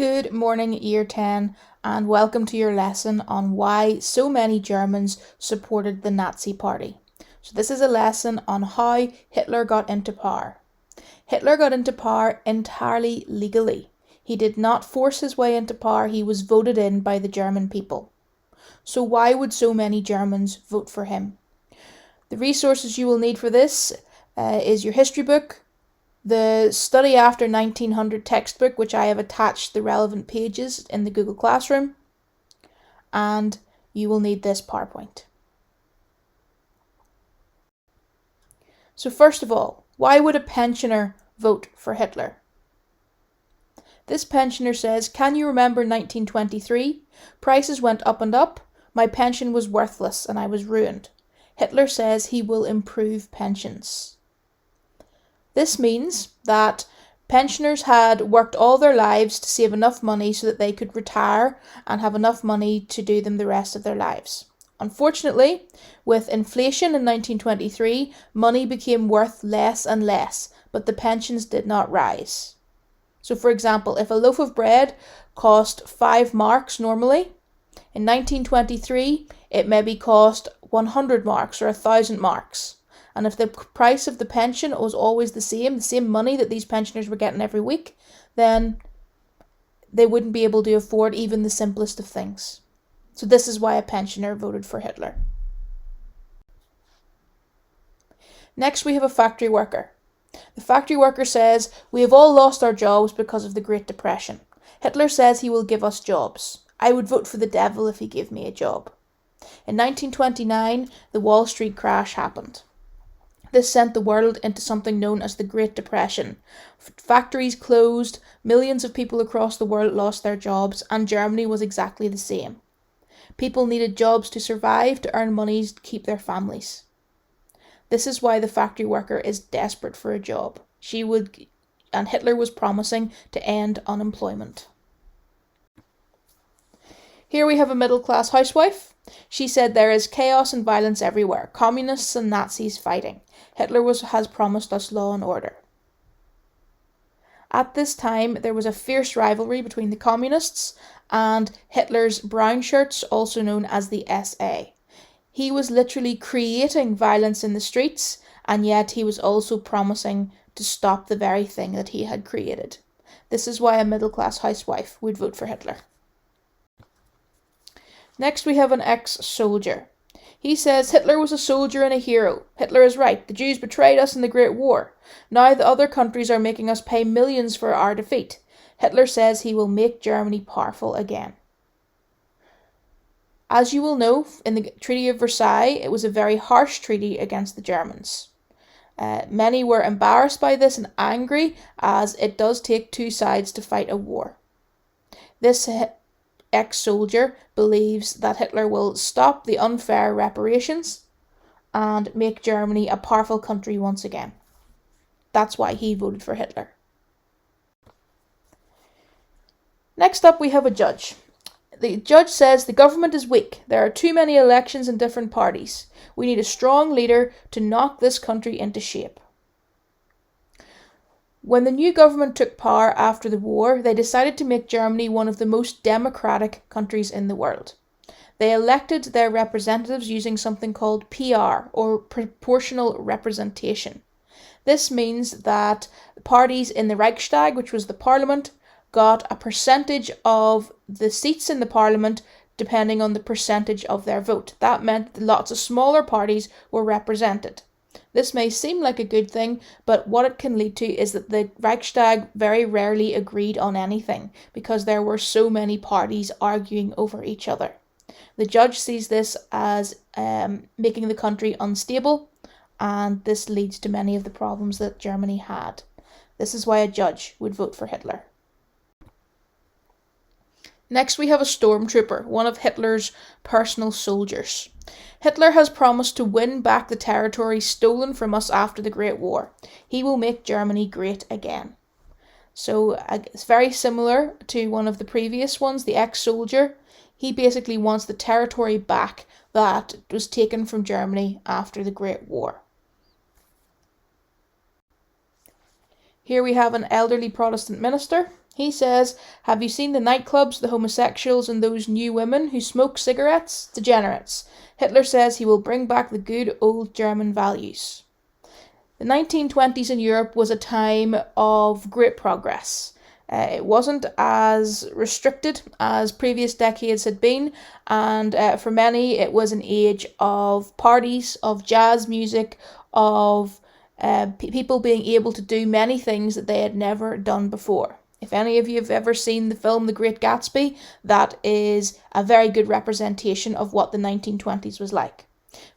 Good morning, Year 10, and welcome to your lesson on why so many Germans supported the Nazi Party. So this is a lesson on how Hitler got into power. Hitler got into power entirely legally. He did not force his way into power, he was voted in by the German people. So why would so many Germans vote for him? The resources you will need for this is your history book, the Study After 1900 textbook, which I have attached the relevant pages in the Google Classroom, and you will need this PowerPoint. So first of all, why would a pensioner vote for Hitler? This pensioner says, "Can you remember 1923? Prices went up and up. My pension was worthless and I was ruined. Hitler says he will improve pensions." This means that pensioners had worked all their lives to save enough money so that they could retire and have enough money to do them the rest of their lives. Unfortunately, with inflation in 1923, money became worth less and less, but the pensions did not rise. So for example, if a loaf of bread cost 5 marks normally, in 1923 it maybe cost 100 marks or 1,000 marks. And if the price of the pension was always the same money that these pensioners were getting every week, then they wouldn't be able to afford even the simplest of things. So this is why a pensioner voted for Hitler. Next, we have a factory worker. The factory worker says, "We have all lost our jobs because of the Great Depression. Hitler says he will give us jobs. I would vote for the devil if he gave me a job." In 1929, the Wall Street crash happened. This sent the world into something known as the Great Depression. Factories closed, millions of people across the world lost their jobs, and Germany was exactly the same. People needed jobs to survive, to earn money to keep their families. This is why the factory worker is desperate for a job. And Hitler was promising to end unemployment. Here we have a middle-class housewife. She said there is chaos and violence everywhere, communists and Nazis fighting. Hitler has promised us law and order. At this time, there was a fierce rivalry between the communists and Hitler's brown shirts, also known as the SA. He was literally creating violence in the streets, and yet he was also promising to stop the very thing that he had created. This is why a middle-class housewife would vote for Hitler. Next, we have an ex-soldier. He says, "Hitler was a soldier and a hero. Hitler is right. The Jews betrayed us in the Great War. Now the other countries are making us pay millions for our defeat. Hitler says he will make Germany powerful again." As you will know, in the Treaty of Versailles, it was a very harsh treaty against the Germans. Many were embarrassed by this and angry, as it does take two sides to fight a war. This ex-soldier believes that Hitler will stop the unfair reparations and make Germany a powerful country once again. That's why he voted for Hitler. Next up, we have a judge. The judge says the government is weak. There are too many elections in different parties. We need a strong leader to knock this country into shape. When the new government took power after the war, they decided to make Germany one of the most democratic countries in the world. They elected their representatives using something called PR, or proportional representation. This means that parties in the Reichstag, which was the parliament, got a percentage of the seats in the parliament depending on the percentage of their vote. That meant that lots of smaller parties were represented. This may seem like a good thing, but what it can lead to is that the Reichstag very rarely agreed on anything because there were so many parties arguing over each other. The judge sees this as making the country unstable, and this leads to many of the problems that Germany had. This is why a judge would vote for Hitler. Next, we have a Stormtrooper, one of Hitler's personal soldiers. Hitler has promised to win back the territory stolen from us after the Great War. He will make Germany great again. So it's very similar to one of the previous ones, the ex-soldier. He basically wants the territory back that was taken from Germany after the Great War. Here we have an elderly Protestant minister. He says, "Have you seen the nightclubs, the homosexuals, and those new women who smoke cigarettes? Degenerates. Hitler says he will bring back the good old German values." The 1920s in Europe was a time of great progress. It wasn't as restricted as previous decades had been, and for many it was an age of parties, of jazz music, of people being able to do many things that they had never done before. If any of you have ever seen the film The Great Gatsby, that is a very good representation of what the 1920s was like.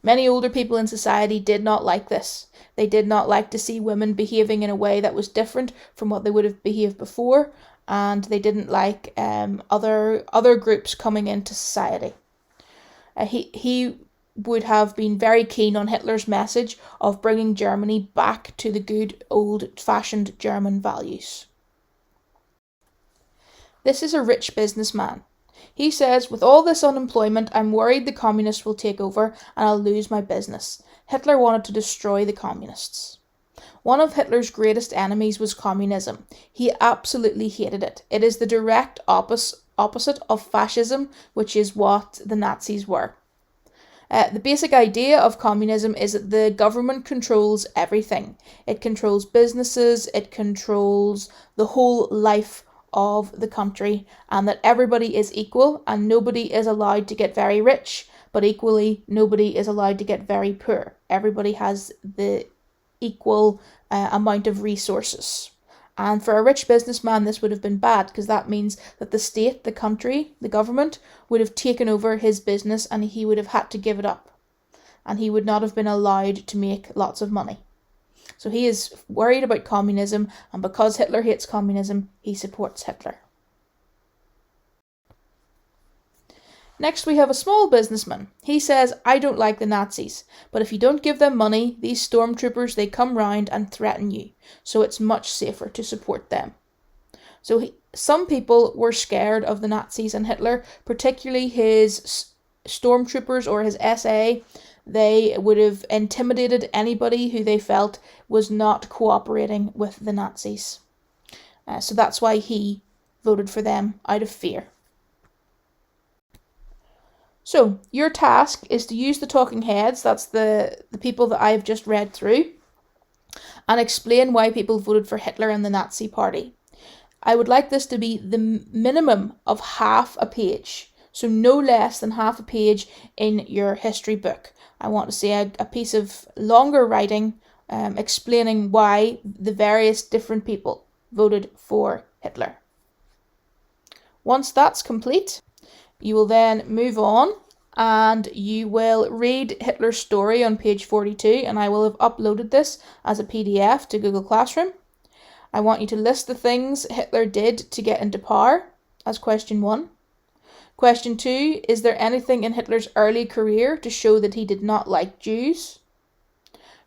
Many older people in society did not like this. They did not like to see women behaving in a way that was different from what they would have behaved before, and they didn't like other groups coming into society. He would have been very keen on Hitler's message of bringing Germany back to the good old-fashioned German values. This is a rich businessman. He says, "With all this unemployment, I'm worried the communists will take over and I'll lose my business." Hitler wanted to destroy the communists. One of Hitler's greatest enemies was communism. He absolutely hated it. It is the direct opposite of fascism, which is what the Nazis were. The basic idea of communism is that the government controls everything. It controls businesses, it controls the whole life of the country, and that everybody is equal and nobody is allowed to get very rich, but equally nobody is allowed to get very poor. Everybody has the equal amount of resources. And for a rich businessman, this would have been bad, because that means that the state, the country, the government would have taken over his business and he would have had to give it up. And he would not have been allowed to make lots of money. So he is worried about communism, and because Hitler hates communism, he supports Hitler. Next we have a small businessman. He says, "I don't like the Nazis, but if you don't give them money, these stormtroopers, they come round and threaten you, so it's much safer to support them." So some people were scared of the Nazis and Hitler, particularly his stormtroopers or his SA. They would have intimidated anybody who they felt was not cooperating with the Nazis. So that's why he voted for them out of fear. So your task is to use the talking heads, that's the people that I've just read through, and explain why people voted for Hitler and the Nazi Party. I would like this to be the minimum of half a page, so no less than half a page in your history book. I want to see a piece of longer writing explaining why the various different people voted for Hitler. Once that's complete, you will then move on and you will read Hitler's story on page 42, and I will have uploaded this as a PDF to Google Classroom. I want you to list the things Hitler did to get into power as question 1. Question 2, is there anything in Hitler's early career to show that he did not like Jews?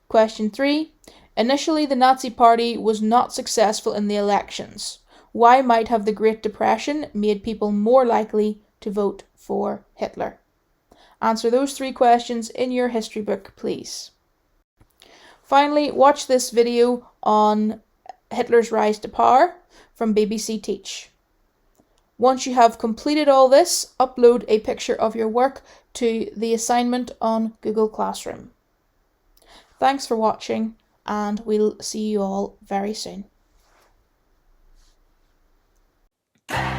Question 3, initially the Nazi Party was not successful in the elections. Why might have the Great Depression made people more likely to vote for Hitler? Answer those 3 questions in your history book, please. Finally, watch this video on Hitler's rise to power from BBC Teach. Once you have completed all this, upload a picture of your work to the assignment on Google Classroom. Thanks for watching, and we'll see you all very soon.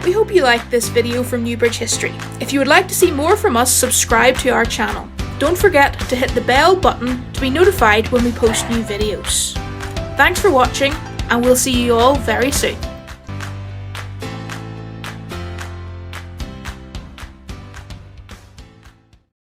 We hope you liked this video from Newbridge History. If you would like to see more from us, subscribe to our channel. Don't forget to hit the bell button to be notified when we post new videos. Thanks for watching, and we'll see you all very soon.